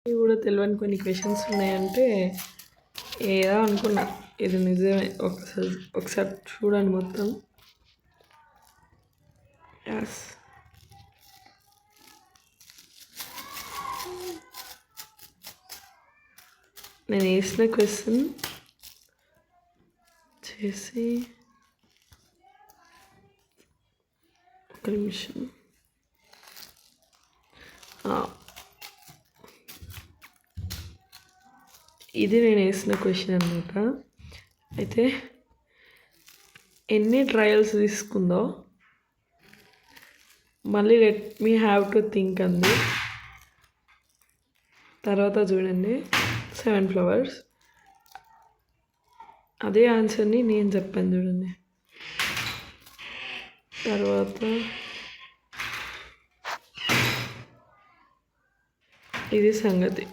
ఇవి కూడా తెలియని కొన్ని క్వశ్చన్స్ ఉన్నాయంటే ఏదో అనుకున్నా, ఇది నిజమే. ఒకసారి చూడండి మొత్తం. ఎస్, నేను వేసిన క్వశ్చన్ చేసి ఒక నిమిషం. ఇది నేను వేసిన క్వశ్చన్ అనమాట. అయితే ఎన్ని ట్రయల్స్ తీసుకుందో మళ్ళీ let me have to think అంది. తర్వాత చూడండి 7 ఫ్లవర్స్. అదే ఆన్సర్ని నేను చెప్పాను చూడండి. తర్వాత ఇది సంగతి.